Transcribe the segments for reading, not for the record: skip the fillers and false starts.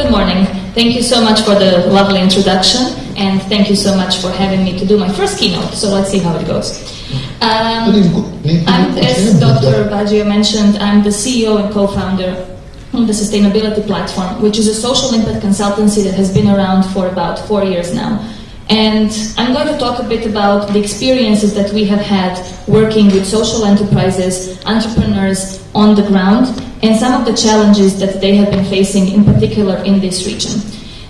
Good morning. Thank you so much for the lovely introduction, and thank you so much for having me to do my first keynote. So let's see how it goes. As Dr. Baggio mentioned, I'm the CEO and co-founder of the Sustainability Platform, which is a social impact consultancy that has been around for about 4 years now. And I'm going to talk a bit about the experiences that we have had working with social enterprises, entrepreneurs on the ground, and some of the challenges that they have been facing, in particular in this region.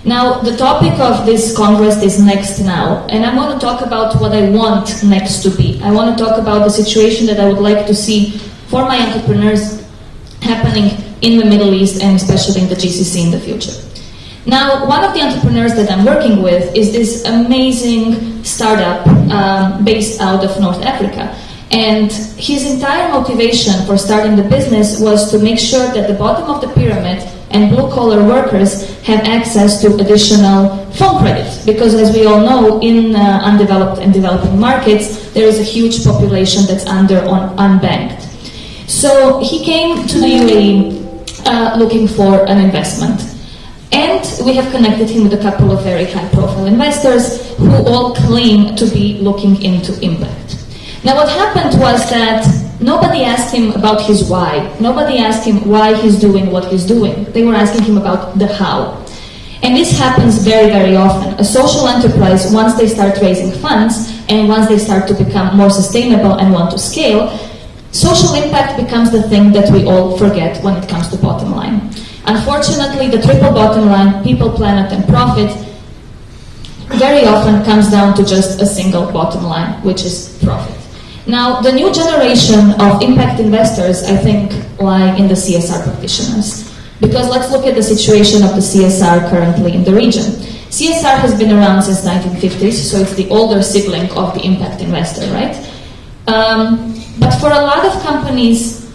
Now, the topic of this Congress is Next Now, and I'm going to talk about what I want next to be. I want to talk about the situation that I would like to see for my entrepreneurs happening in the Middle East and especially in the GCC in the future. Now, one of the entrepreneurs that I'm working with is this amazing startup based out of North Africa. And his entire motivation for starting the business was to make sure that the bottom of the pyramid and blue-collar workers have access to additional phone credit. Because as we all know, in undeveloped and developing markets, there is a huge population that's unbanked. So he came to the UAE looking for an investment. And we have connected him with a couple of very high-profile investors who all claim to be looking into impact. Now, what happened was that nobody asked him about his why. Nobody asked him why he's doing what he's doing. They were asking him about the how. And this happens very, very often. A social enterprise, once they start raising funds and once they start to become more sustainable and want to scale, social impact becomes the thing that we all forget when it comes to bottom line. Unfortunately, the triple bottom line, people, planet, and profit, very often comes down to just a single bottom line, which is profit. Now, the new generation of impact investors, I think, lie in the CSR practitioners. Because let's look at the situation of the CSR currently in the region. CSR has been around since 1950s, so it's the older sibling of the impact investor, right? But for a lot of companies,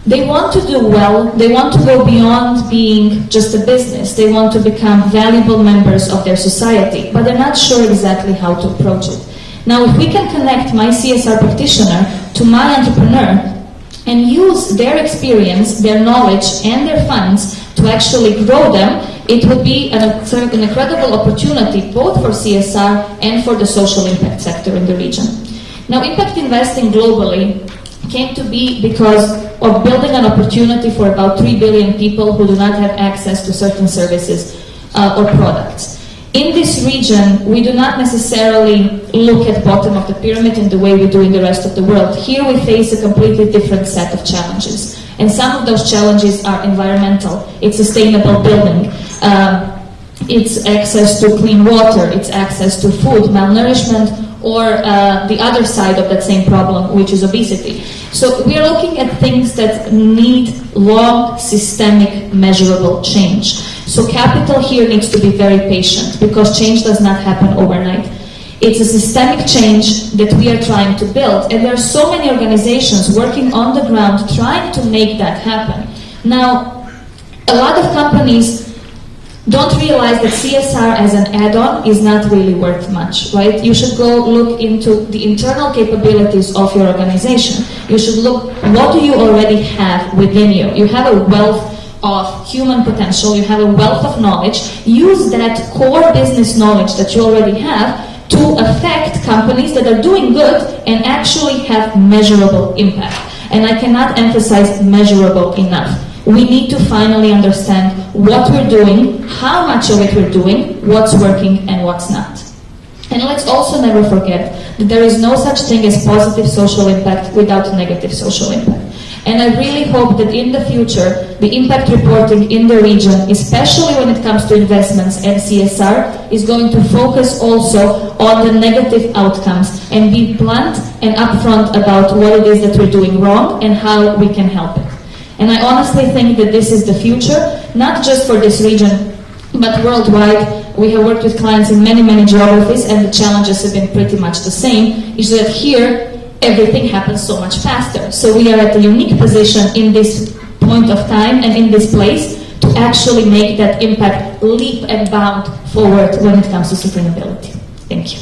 they want to do well, they want to go beyond being just a business, they want to become valuable members of their society, but they're not sure exactly how to approach it. Now, if we can connect my CSR practitioner to my entrepreneur and use their experience, their knowledge, and their funds to actually grow them, it would be an incredible opportunity both for CSR and for the social impact sector in the region. Now, impact investing globally came to be because of building an opportunity for about 3 billion people who do not have access to certain services or products. In this region, we do not necessarily look at bottom of the pyramid in the way we do in the rest of the world. Here we face a completely different set of challenges. And some of those challenges are environmental, it's sustainable building, it's access to clean water, it's access to food, malnourishment, or the other side of that same problem, which is obesity. So we are looking at things that need long, systemic, measurable change. So capital here needs to be very patient because change does not happen overnight. It's a systemic change that we are trying to build, and there are so many organizations working on the ground trying to make that happen. Now, a lot of companies don't realize that CSR as an add-on is not really worth much, right? You should go look into the internal capabilities of your organization. You should look, what do you already have within you? You have a wealth of human potential, you have a wealth of knowledge. Use that core business knowledge that you already have to affect companies that are doing good and actually have measurable impact. And I cannot emphasize measurable enough. We need to finally understand what we're doing, how much of it we're doing, what's working and what's not. And let's also never forget that there is no such thing as positive social impact without negative social impact. And I really hope that in the future, the impact reporting in the region, especially when it comes to investments and CSR, is going to focus also on the negative outcomes and be blunt and upfront about what it is that we're doing wrong and how we can help it. And I honestly think that this is the future, not just for this region, but worldwide. We have worked with clients in many, many geographies, and the challenges have been pretty much the same, is that here, everything happens so much faster. So we are at a unique position in this point of time and in this place to actually make that impact leap and bound forward when it comes to sustainability. Thank you.